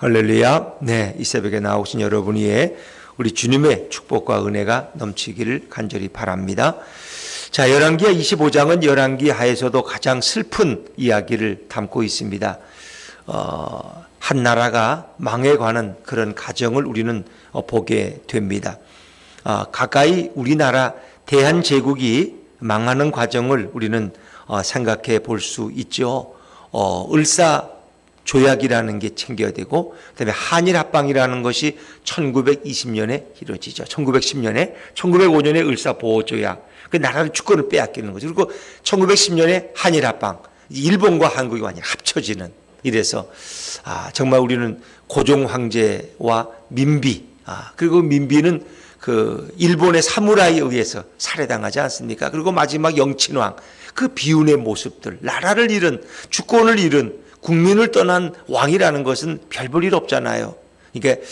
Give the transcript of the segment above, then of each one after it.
할렐루야. 네, 이 새벽에 나오신 여러분 위에 우리 주님의 축복과 은혜가 넘치기를 간절히 바랍니다. 자, 열왕기하 25장은 열왕기하에서도 가장 슬픈 이야기를 담고 있습니다. 한 나라가 망해가는 그런 과정을 우리는 보게 됩니다. 가까이 우리나라 대한제국이 망하는 과정을 우리는 생각해 볼 수 있죠. 을사조약이라는 게 챙겨야 되고, 그다음에 한일합방이라는 것이 1920년에 이루어지죠. 1910년에, 1905년에 을사보호조약, 그 나라의 주권을 빼앗기는 거죠. 그리고 1910년에 한일합방, 일본과 한국이 완전히 합쳐지는. 이래서 정말 우리는 고종 황제와 민비, 그리고 민비는 그 일본의 사무라이에 의해서 살해당하지 않습니까? 그리고 마지막 영친왕, 그 비운의 모습들, 나라를 잃은, 주권을 잃은, 국민을 떠난 왕이라는 것은 별 볼 일 없잖아요. 그러니까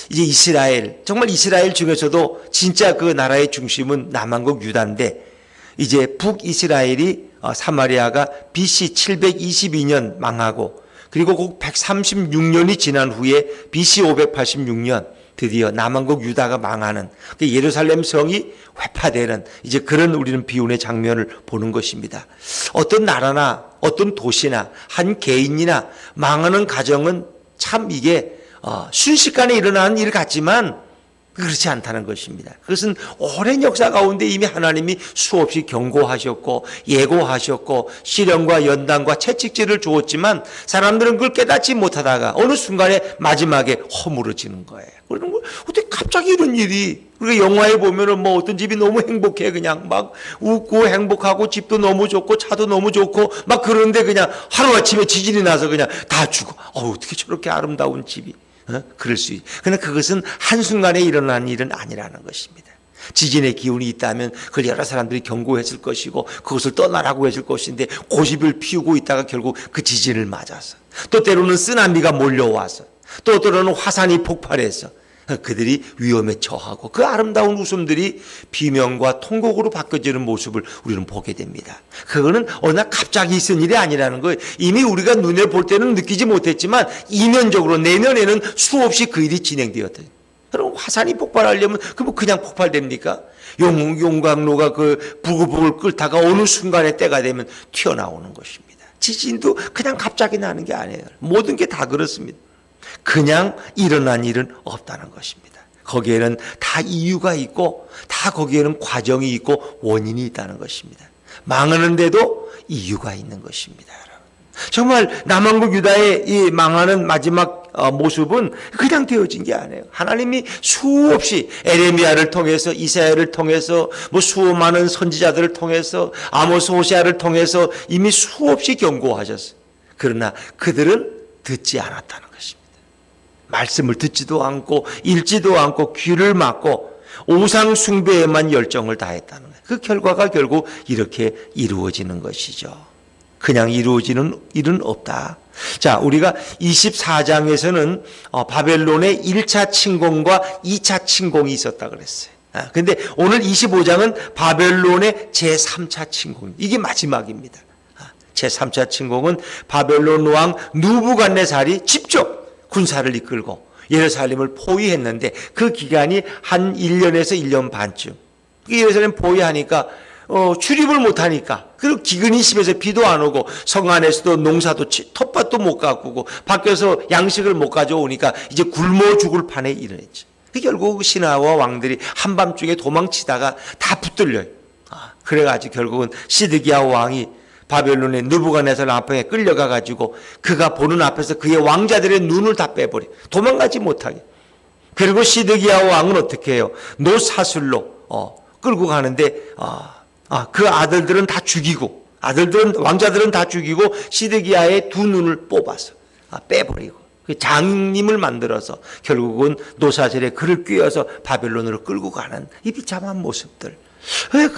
이제 이스라엘, 정말 이스라엘 중에서도 진짜 그 나라의 중심은 남한국 유다인데, 이제 북이스라엘이 사마리아가 BC 722년 망하고, 그리고 꼭 136년이 지난 후에 BC 586년 드디어 남한국 유다가 망하는, 예루살렘 성이 회파되는 이제 그런 우리는 비운의 장면을 보는 것입니다. 어떤 나라나 어떤 도시나 한 개인이나 망하는 과정은 참 이게 순식간에 일어나는 일 같지만 그렇지 않다는 것입니다. 그것은 오랜 역사 가운데 이미 하나님이 수없이 경고하셨고 예고하셨고 시련과 연단과 채찍질을 주었지만 사람들은 그걸 깨닫지 못하다가 어느 순간에 마지막에 허물어지는 거예요. 그러는 거 어떻게 갑자기 이런 일이, 우리가 영화에 보면은 뭐 어떤 집이 너무 행복해, 그냥 막 웃고 행복하고 집도 너무 좋고 차도 너무 좋고 막 그런데 그냥 하루아침에 지진이 나서 그냥 다 죽어. 어떻게 저렇게 아름다운 집이, 그럴 수 있. 그러나 그것은 한순간에 일어난 일은 아니라는 것입니다. 지진의 기운이 있다면 그걸 여러 사람들이 경고했을 것이고 그것을 떠나라고 했을 것인데 고집을 피우고 있다가 결국 그 지진을 맞아서, 또 때로는 쓰나미가 몰려와서, 또 때로는 화산이 폭발해서 그들이 위험에 처하고 그 아름다운 웃음들이 비명과 통곡으로 바뀌어지는 모습을 우리는 보게 됩니다. 그거는 어느 날 갑자기 있은 일이 아니라는 거예요. 이미 우리가 눈에 볼 때는 느끼지 못했지만 이면적으로 내년에는 수없이 그 일이 진행되었다. 그럼 화산이 폭발하려면 그냥 폭발됩니까? 용광로가 그 부글부글 끓다가 어느 순간에 때가 되면 튀어나오는 것입니다. 지진도 그냥 갑자기 나는 게 아니에요. 모든 게 다 그렇습니다. 그냥 일어난 일은 없다는 것입니다. 거기에는 다 이유가 있고 다 거기에는 과정이 있고 원인이 있다는 것입니다. 망하는데도 이유가 있는 것입니다. 정말 남한국 유다의 이 망하는 마지막 모습은 그냥 되어진 게 아니에요. 하나님이 수없이 에레미야를 통해서, 이사야를 통해서, 수많은 선지자들을 통해서, 아모스, 호세아를 통해서 이미 수없이 경고하셨어요. 그러나 그들은 듣지 않았다는 것입니다. 말씀을 듣지도 않고 읽지도 않고 귀를 막고 우상 숭배에만 열정을 다했다는 거예요. 그 결과가 결국 이렇게 이루어지는 것이죠. 그냥 이루어지는 일은 없다. 자, 우리가 24장에서는 바벨론의 1차 침공과 2차 침공이 있었다 그랬어요. 근데 오늘 25장은 바벨론의 제3차 침공. 이게 마지막입니다. 제3차 침공은 바벨론 왕 누부갓네살이 직접 군사를 이끌고 예루살렘을 포위했는데 그 기간이 한 1년에서 1년 반쯤. 예루살렘 포위하니까 출입을 못하니까, 그리고 기근이 심해서 비도 안 오고 성 안에서도 농사도 텃밭도 못 가꾸고 밖에서 양식을 못 가져오니까 이제 굶어 죽을 판에 이르렀죠. 결국 신하와 왕들이 한밤중에 도망치다가 다 붙들려요. 그래가지고 결국은 시드기야 왕이 바벨론의 느부갓네살 앞에 끌려가 가지고 그가 보는 앞에서 그의 왕자들의 눈을 다 빼버려, 도망가지 못하게. 그리고 시드기야 왕은 어떻게 해요? 노사슬로 끌고 가는데 그 아들들은 다 죽이고, 왕자들은 다 죽이고 시드기야의 두 눈을 뽑아서 빼버리고 그 장님을 만들어서 결국은 노사슬에 그를 꿰어서 바벨론으로 끌고 가는 이 비참한 모습들. 왜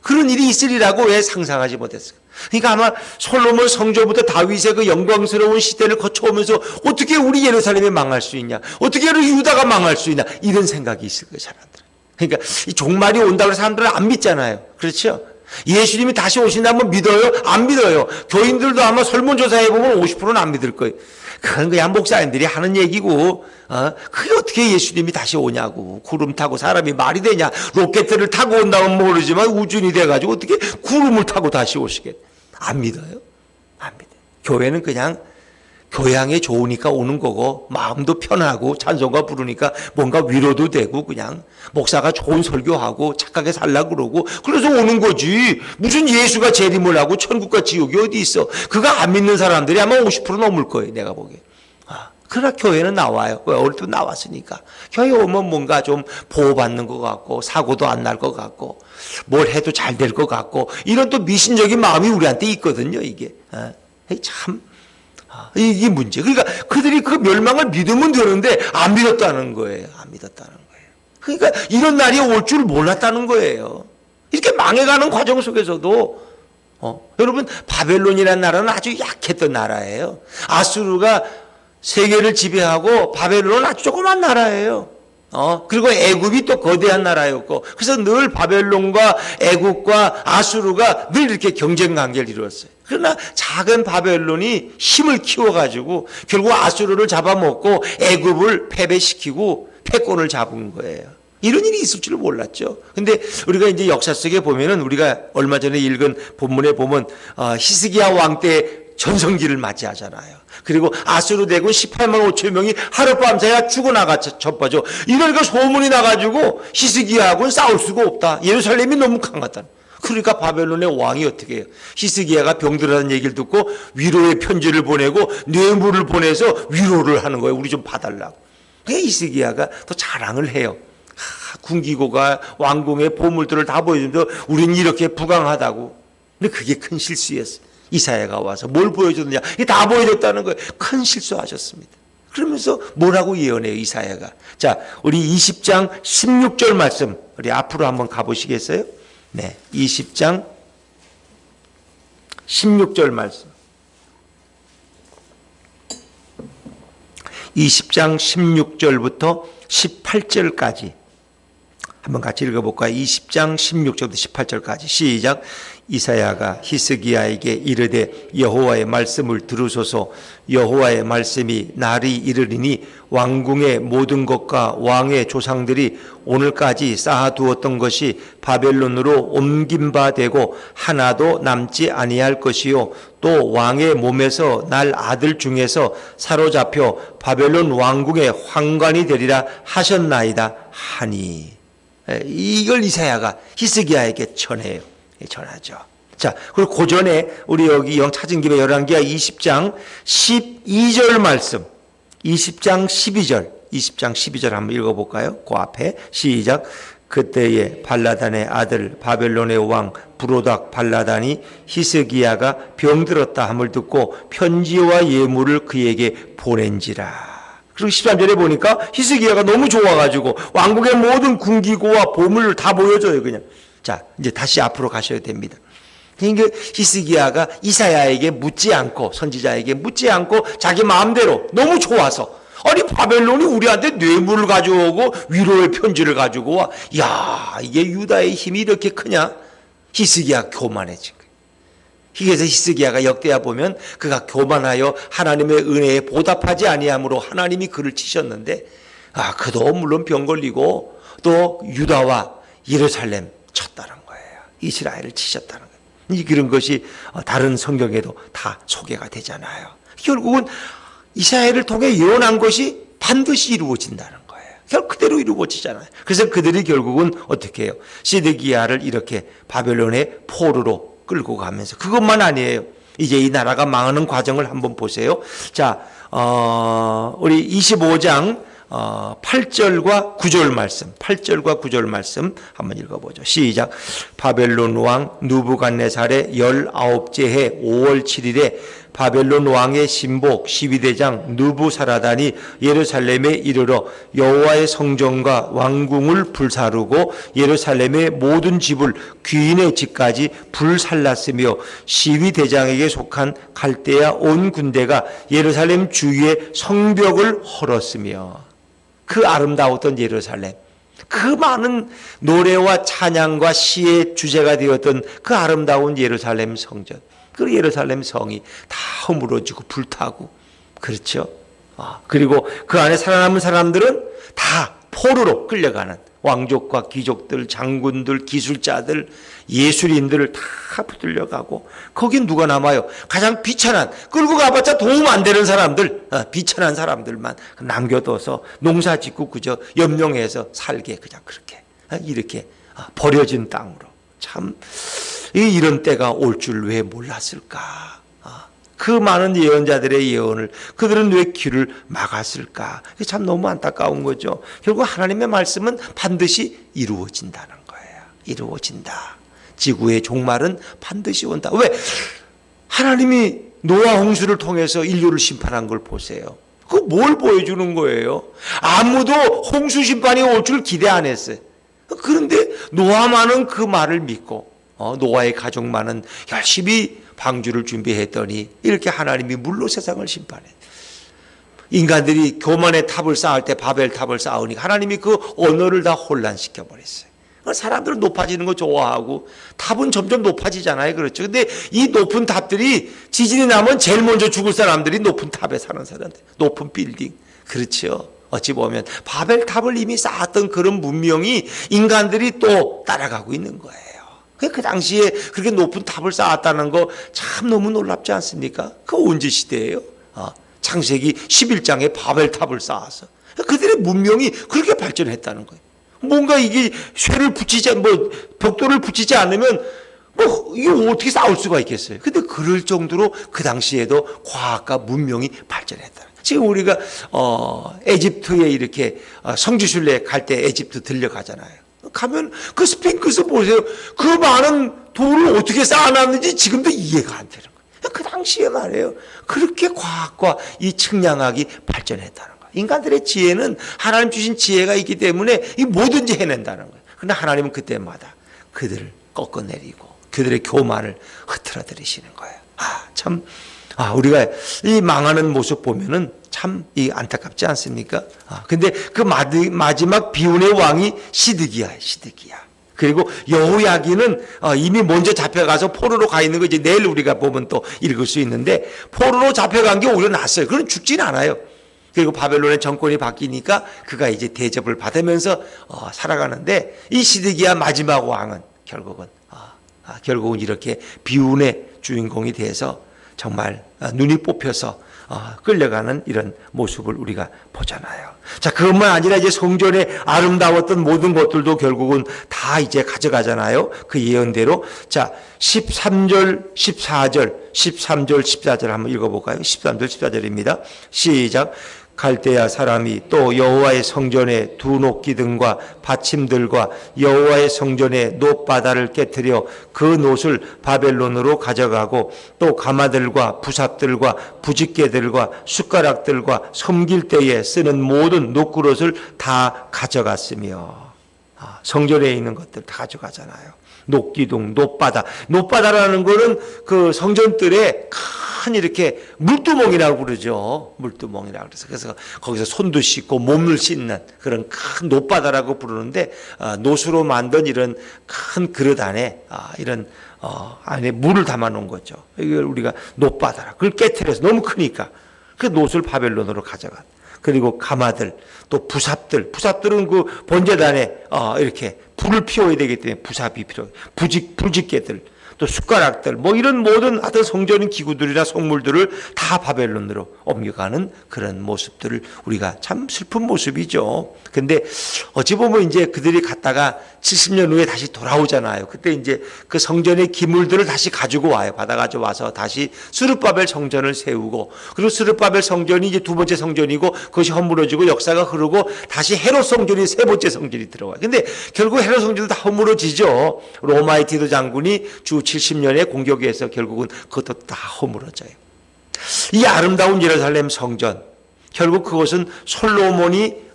그런 일이 있으리라고 왜 상상하지 못했을까? 그러니까 아마 솔로몬 성조부터 다윗의 그 영광스러운 시대를 거쳐오면서 어떻게 우리 예루살렘이 망할 수 있냐, 어떻게 우리 유다가 망할 수 있냐, 이런 생각이 있을 거예요, 사람들은. 그러니까 이 종말이 온다고 해서 사람들은 안 믿잖아요. 그렇죠? 예수님이 다시 오신다면 믿어요? 안 믿어요. 교인들도 아마 설문조사해보면 50%는 안 믿을 거예요. 그건 그냥 목사님들이 하는 얘기고, 그게 어떻게 예수님이 다시 오냐고. 구름 타고 사람이 말이 되냐. 로켓을 타고 온다면 모르지만 우준이 돼가지고 어떻게 구름을 타고 다시 오시겠. 안 믿어요. 안 믿어요. 교회는 그냥 교양에 좋으니까 오는 거고, 마음도 편하고 찬송가 부르니까 뭔가 위로도 되고, 그냥 목사가 좋은 설교하고 착하게 살라 그러고, 그래서 오는 거지. 무슨 예수가 재림을 하고 천국과 지옥이 어디 있어. 그거 안 믿는 사람들이 아마 50% 넘을 거예요, 내가 보기에. 그러나 교회는 나와요. 왜? 어릴 때 나왔으니까. 교회 오면 뭔가 좀 보호받는 것 같고, 사고도 안 날 것 같고, 뭘 해도 잘 될 것 같고, 이런 또 미신적인 마음이 우리한테 있거든요, 이게. 참. 이게 문제. 그러니까 그들이 그 멸망을 믿으면 되는데 안 믿었다는 거예요. 안 믿었다는 거예요. 그러니까 이런 날이 올 줄 몰랐다는 거예요. 이렇게 망해가는 과정 속에서도 여러분, 바벨론이라는 나라는 아주 약했던 나라예요. 아수르가 세계를 지배하고 바벨론은 아주 조그만 나라예요. 그리고 애굽이 또 거대한 나라였고, 그래서 늘 바벨론과 애굽과 아수르가 늘 이렇게 경쟁 관계를 이루었어요. 그러나 작은 바벨론이 힘을 키워가지고 결국 아수르를 잡아먹고 애굽을 패배시키고 패권을 잡은 거예요. 이런 일이 있을 줄 몰랐죠. 근데 우리가 이제 역사 속에 보면은, 우리가 얼마 전에 읽은 본문에 보면 히스기야 왕 때 전성기를 맞이하잖아요. 그리고 아수르 대군 18만 5천 명이 하룻밤새야 죽어나가 젖빠져. 이러니까 소문이 나가지고 히스기야하고는 싸울 수가 없다. 예루살렘이 너무 강하다. 그러니까 바벨론의 왕이 어떻게 해요? 히스기야가 병들어라는 얘기를 듣고 위로의 편지를 보내고 뇌물을 보내서 위로를 하는 거예요. 우리 좀 봐달라고. 그러니까 히스기야가 더 자랑을 해요. 군기고가 왕궁의 보물들을 다 보여주면서 우리는 이렇게 부강하다고. 근데 그게 큰 실수였어요. 이사야가 와서 뭘 보여줬느냐, 이게 다 보여줬다는 거예요. 큰 실수하셨습니다. 그러면서 뭐라고 예언해요, 이사야가. 자, 우리 20장 16절 말씀, 우리 앞으로 한번 가보시겠어요? 네, 20장 16절 말씀. 20장 16절부터 18절까지 한번 같이 읽어볼까요? 20장 16절부터 18절까지 시작. 이사야가 히스기야에게 이르되 여호와의 말씀을 들으소서. 여호와의 말씀이 날이 이르리니 왕궁의 모든 것과 왕의 조상들이 오늘까지 쌓아두었던 것이 바벨론으로 옮긴 바 되고 하나도 남지 아니할 것이요 또 왕의 몸에서 날 아들 중에서 사로잡혀 바벨론 왕궁의 환관이 되리라 하셨나이다 하니. 이걸 이사야가 히스기야에게 전해요. 전하죠. 자, 그리고 그 전에 우리 여기 영 찾은 김에 열왕기하 20장 12절 말씀, 20장 12절, 20장 12절 한번 읽어볼까요? 그 앞에 시작. 그때에 발라단의 아들 바벨론의 왕 부로닥 발라단이 히스기야가 병들었다 함을 듣고 편지와 예물을 그에게 보낸지라. 그리고 13절에 보니까 히스기야가 너무 좋아가지고 왕국의 모든 군기고와 보물을 다 보여줘요, 그냥. 자, 이제 다시 앞으로 가셔야 됩니다. 그러니까 히스기야가 이사야에게 묻지 않고, 선지자에게 묻지 않고 자기 마음대로 너무 좋아서, 아니 바벨론이 우리한테 뇌물을 가져오고 위로의 편지를 가지고 와. 야, 이게 유다의 힘이 이렇게 크냐? 히스기야 교만해진 거예요. 그래서 히스기야가 역대하 보면 그가 교만하여 하나님의 은혜에 보답하지 아니함으로 하나님이 그를 치셨는데, 그도 물론 병 걸리고 또 유다와 예루살렘 쳤다는 거예요. 이스라엘을 치셨다는 거예요. 그런 것이 다른 성경에도 다 소개가 되잖아요. 결국은 이스라엘을 통해 예언한 것이 반드시 이루어진다는 거예요. 결국 그대로 이루어지잖아요. 그래서 그들이 결국은 어떻게 해요? 시드기야를 이렇게 바벨론의 포로로 끌고 가면서, 그것만 아니에요. 이제 이 나라가 망하는 과정을 한번 보세요. 자, 우리 25장 8절과 9절 말씀, 8절과 9절 말씀 한번 읽어보죠. 시작. 바벨론 왕 누부갓네살의 19째 해 5월 7일에 바벨론 왕의 신복 12대장 누부사라단이 예루살렘에 이르러 여호와의 성전과 왕궁을 불사르고 예루살렘의 모든 집을 귀인의 집까지 불살랐으며 시위대장에게 속한 갈대아 온 군대가 예루살렘 주위의 성벽을 헐었으며. 그 아름다웠던 예루살렘, 그 많은 노래와 찬양과 시의 주제가 되었던 그 아름다운 예루살렘 성전, 그 예루살렘 성이 다 허물어지고 불타고, 그렇죠. 그리고 그 안에 살아남은 사람들은 다 포로로 끌려가는 왕족과 귀족들, 장군들, 기술자들, 예술인들을 다 붙들려가고 거긴 누가 남아요? 가장 비천한, 끌고 가봤자 도움 안 되는 사람들, 비천한 사람들만 남겨둬서 농사 짓고 그저 염려해서 살게 그냥 그렇게 이렇게 버려진 땅으로. 참 이런 때가 올 줄 왜 몰랐을까? 그 많은 예언자들의 예언을 그들은 왜 귀를 막았을까? 참 너무 안타까운 거죠. 결국 하나님의 말씀은 반드시 이루어진다는 거예요. 이루어진다. 지구의 종말은 반드시 온다. 왜? 하나님이 노아 홍수를 통해서 인류를 심판한 걸 보세요. 그 뭘 보여주는 거예요? 아무도 홍수 심판이 올 줄 기대 안 했어요. 그런데 노아만은 그 말을 믿고 노아의 가족만은 열심히 방주를 준비했더니 이렇게 하나님이 물로 세상을 심판해. 인간들이 교만의 탑을 쌓을 때 바벨 탑을 쌓으니까 하나님이 그 언어를 다 혼란시켜 버렸어요. 사람들은 높아지는 거 좋아하고 탑은 점점 높아지잖아요. 그렇죠. 근데 이 높은 탑들이 지진이 나면 제일 먼저 죽을 사람들이 높은 탑에 사는 사람들, 높은 빌딩. 그렇죠. 어찌 보면 바벨 탑을 이미 쌓았던 그런 문명이 인간들이 또 따라가고 있는 거예요. 그 당시에 그렇게 높은 탑을 쌓았다는 거 참 너무 놀랍지 않습니까? 그 언제 시대예요? 창세기 11장에 바벨탑을 쌓아서 그들의 문명이 그렇게 발전했다는 거예요. 뭔가 이게 쇠를 붙이지, 벽돌을 붙이지 않으면 이거 어떻게 쌓을 수가 있겠어요? 근데 그럴 정도로 그 당시에도 과학과 문명이 발전했다. 지금 우리가 에집트에 이렇게 성지순례 갈 때 에집트 들려가잖아요. 가면 그 스핑크스 보세요. 그 많은 돌을 어떻게 쌓아놨는지 지금도 이해가 안 되는 거예요. 그 당시에 말이에요. 그렇게 과학과 이 측량학이 발전했다는 거예요. 인간들의 지혜는 하나님 주신 지혜가 있기 때문에 이 뭐든지 해낸다는 거예요. 그런데 하나님은 그때마다 그들을 꺾어내리고 그들의 교만을 흐트러뜨리시는 거예요. 참 우리가 이 망하는 모습 보면은 참 안타깝지 않습니까? 근데 그 마지막 비운의 왕이 시드기야예요. 시드기야. 그리고 여호야긴은 이미 먼저 잡혀가서 포로로 가 있는 거 이제 내일 우리가 보면 또 읽을 수 있는데 포로로 잡혀간 게 오히려 낫어요. 그건 죽진 않아요. 그리고 바벨론의 정권이 바뀌니까 그가 이제 대접을 받으면서 살아가는데 이 시드기야 마지막 왕은 결국은 이렇게 비운의 주인공이 돼서 정말 눈이 뽑혀서 끌려가는 이런 모습을 우리가 보잖아요. 자, 그것만 아니라 이제 성전에 아름다웠던 모든 것들도 결국은 다 이제 가져가잖아요. 그 예언대로. 자, 13절, 14절 한번 읽어볼까요? 13절, 14절입니다. 시작. 갈대아 사람이 또 여호와의 성전의 두 녹기 등과 받침들과 여호와의 성전의 놋바다를 깨뜨려 그 놋을 바벨론으로 가져가고 또 가마들과 부삽들과 부집개들과 숟가락들과 섬길 때에 쓰는 모든 놋그릇을 다 가져갔으며 성전에 있는 것들 다 가져가잖아요. 녹기둥, 놋바다라는 거는 그 성전뜰에 큰 이렇게 물두멍이라고 부르죠. 물두멍이라고 그래서 거기서 손도 씻고 몸을 씻는 그런 큰 놋바다라고 부르는데 놋으로 만든 이런 큰 그릇 안에 이런 안에 물을 담아 놓은 거죠. 이걸 우리가 놋바다라. 그걸 깨트려서 너무 크니까 그 놋을 바벨론으로 가져간. 그리고 가마들, 또 부삽들은 그 번제단에 이렇게 불을 피워야 되기 때문에 부삽이 필요해요. 부직개들, 또 숟가락들, 이런 모든 하여튼 성전인 기구들이나 성물들을 다 바벨론으로 옮겨가는 그런 모습들을 우리가 참 슬픈 모습이죠. 근데 어찌 보면 이제 그들이 갔다가 70년 후에 다시 돌아오잖아요. 그때 이제 그 성전의 기물들을 다시 가지고 와요. 받아가지고 와서 다시 스룹바벨 성전을 세우고, 그리고 스룹바벨 성전이 이제 두 번째 성전이고 그것이 허물어지고 역사가 흐르고 다시 헤롯 성전이 세 번째 성전이 들어와요. 근데 결국 헤롯 성전도 다 허물어지죠. 로마의 디도 장군이 주 70년의 공격에서 결국은 그것도 다 허물어져요. 이 아름다운 예루살렘 성전, 결국 그것은 솔로몬이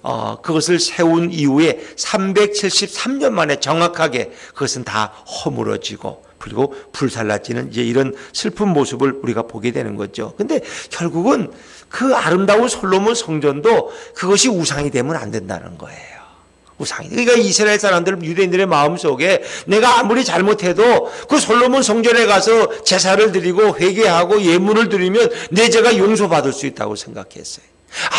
그것을 세운 이후에 373년 만에 정확하게 그것은 다 허물어지고 그리고 불살라지는 이제 이런 슬픈 모습을 우리가 보게 되는 거죠. 근데 결국은 그 아름다운 솔로몬 성전도 그것이 우상이 되면 안 된다는 거예요. 우상이. 그러니까 이스라엘 사람들, 유대인들의 마음속에 내가 아무리 잘못해도 그 솔로몬 성전에 가서 제사를 드리고 회개하고 예물을 드리면 내 죄가 용서받을 수 있다고 생각했어요.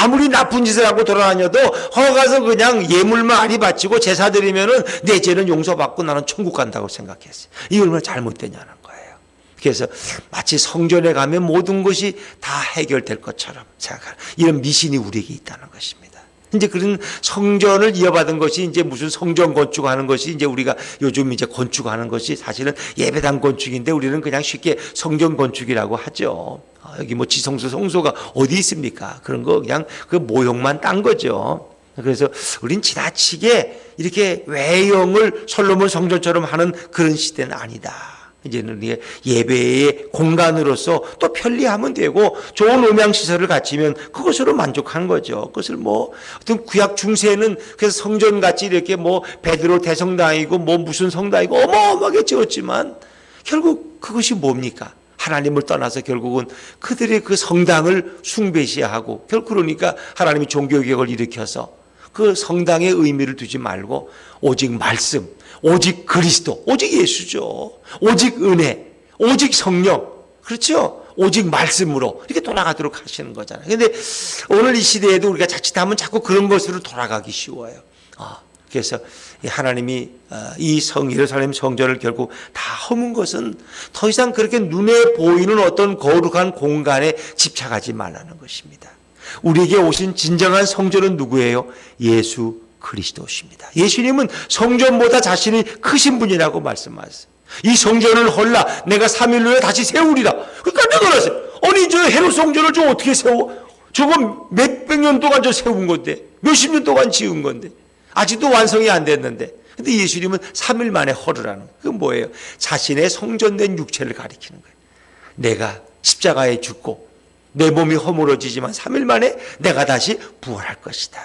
아무리 나쁜 짓을 하고 돌아다녀도 가서 그냥 예물만 많이 바치고 제사 드리면은 내 죄는 용서받고 나는 천국 간다고 생각했어요. 이게 얼마나 잘못되냐는 거예요. 그래서 마치 성전에 가면 모든 것이 다 해결될 것처럼 생각하는 이런 미신이 우리에게 있다는 것입니다. 이제 그런 성전을 이어받은 것이 이제 무슨 성전 건축하는 것이 이제 우리가 요즘 이제 건축하는 것이 사실은 예배당 건축인데 우리는 그냥 쉽게 성전 건축이라고 하죠. 여기 뭐 지성소 성소가 어디 있습니까? 그런 거 그냥 그 모형만 딴 거죠. 그래서 우린 지나치게 이렇게 외형을 솔로몬 성전처럼 하는 그런 시대는 아니다. 이제는 예배의 공간으로서 또 편리하면 되고 좋은 음향시설을 갖추면 그것으로 만족한 거죠. 그것을 뭐 어떤 구약 중세는 그래서 성전같이 이렇게 뭐 베드로 대성당이고 뭐 무슨 성당이고 어마어마하게 지었지만 결국 그것이 뭡니까? 하나님을 떠나서 결국은 그들의 그 성당을 숭배시하고 결국 그러니까 하나님이 종교개혁을 일으켜서 그 성당의 의미를 두지 말고 오직 말씀, 오직 그리스도, 오직 예수죠. 오직 은혜, 오직 성령, 그렇죠? 오직 말씀으로 이렇게 돌아가도록 하시는 거잖아요. 그런데 오늘 이 시대에도 우리가 자칫하면 자꾸 그런 것으로 돌아가기 쉬워요. 그래서 하나님이 이 예루살렘 성전을 결국 다 허문 것은 더 이상 그렇게 눈에 보이는 어떤 거룩한 공간에 집착하지 말라는 것입니다. 우리에게 오신 진정한 성전은 누구예요? 예수 그리스도십니다. 예수님은 성전보다 자신이 크신 분이라고 말씀하셨어요. 이 성전을 헐라 내가 3일 후에 다시 세우리라. 그러니까 내가 그랬어요. 아니 저 헤롯 성전을 좀 어떻게 세워? 저건 몇백 년 동안 저 세운 건데 몇십 년 동안 지은 건데 아직도 완성이 안 됐는데 근데 예수님은 3일 만에 헐으라는 거예요. 그건 뭐예요? 자신의 성전된 육체를 가리키는 거예요. 내가 십자가에 죽고 내 몸이 허물어지지만 3일 만에 내가 다시 부활할 것이다.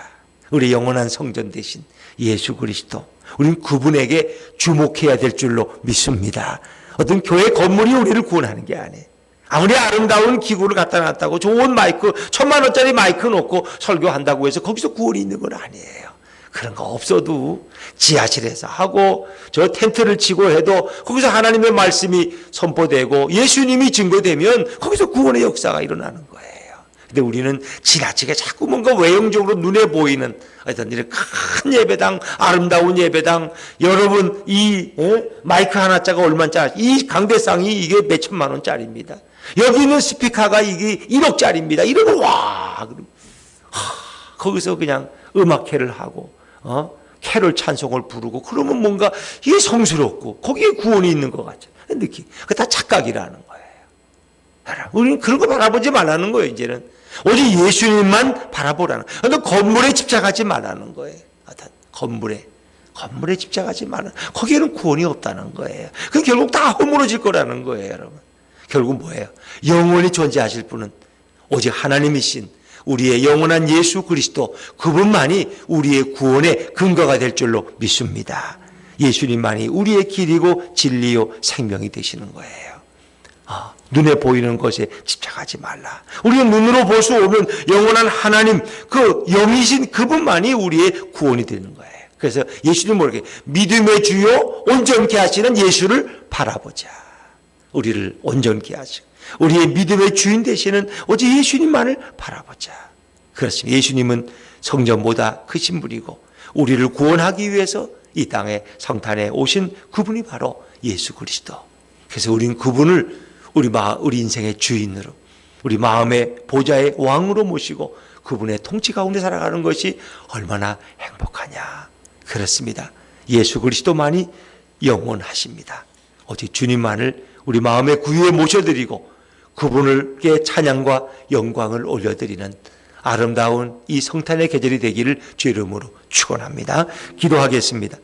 우리 영원한 성전 대신 예수 그리스도, 우리는 그분에게 주목해야 될 줄로 믿습니다. 어떤 교회 건물이 우리를 구원하는 게 아니에요. 아무리 아름다운 기구를 갖다 놨다고 좋은 마이크 1,000만 원짜리 마이크 놓고 설교한다고 해서 거기서 구원이 있는 건 아니에요. 그런 거 없어도 지하실에서 하고 저 텐트를 치고 해도 거기서 하나님의 말씀이 선포되고 예수님이 증거되면 거기서 구원의 역사가 일어나는 거예요. 근데 우리는 지나치게 자꾸 뭔가 외형적으로 눈에 보이는 어떤 이런 큰 예배당, 아름다운 예배당, 여러분 이 마이크 하나짜가 얼마짜리, 이 강대상이 이게 몇 천만 원짜리입니다. 여기 있는 스피커가 이게 1억짜리입니다. 이러면 와, 거기서 그냥 음악회를 하고 캐롤 찬송을 부르고 그러면 뭔가 이게 성스럽고 거기에 구원이 있는 것 같죠. 느낌. 그게 다 착각이라는 거예요. 우리는 그런 거 바라보지 말라는 거예요. 이제는 오직 예수님만 바라보라는 거예요. 근데 건물에 집착하지 말라는 거예요. 건물에 집착하지 말라는 거예요. 거기에는 구원이 없다는 거예요. 그럼 결국 다 허물어질 거라는 거예요. 여러분. 결국 뭐예요? 영원히 존재하실 분은 오직 하나님이신 우리의 영원한 예수 그리스도, 그분만이 우리의 구원의 근거가 될 줄로 믿습니다. 예수님만이 우리의 길이고 진리요 생명이 되시는 거예요. 눈에 보이는 것에 집착하지 말라. 우리가 눈으로 볼 수 없는 영원한 하나님, 그 영이신 그분만이 우리의 구원이 되는 거예요. 그래서 예수님 모르게 믿음의 주요 온전케 하시는 예수를 바라보자. 우리를 온전케 하시고 우리의 믿음의 주인 되시는 오직 예수님만을 바라보자. 그렇습니다. 예수님은 성전보다 크신 분이고 우리를 구원하기 위해서 이 땅에 성탄에 오신 그분이 바로 예수 그리스도. 그래서 우리는 그분을 우리 인생의 주인으로, 우리 마음의 보좌의 왕으로 모시고 그분의 통치 가운데 살아가는 것이 얼마나 행복하냐. 그렇습니다. 예수 그리스도만이 영원하십니다. 오직 주님만을 우리 마음의 구유에 모셔드리고 그분께 찬양과 영광을 올려드리는 아름다운 이 성탄의 계절이 되기를 주 이름으로 축원합니다. 기도하겠습니다.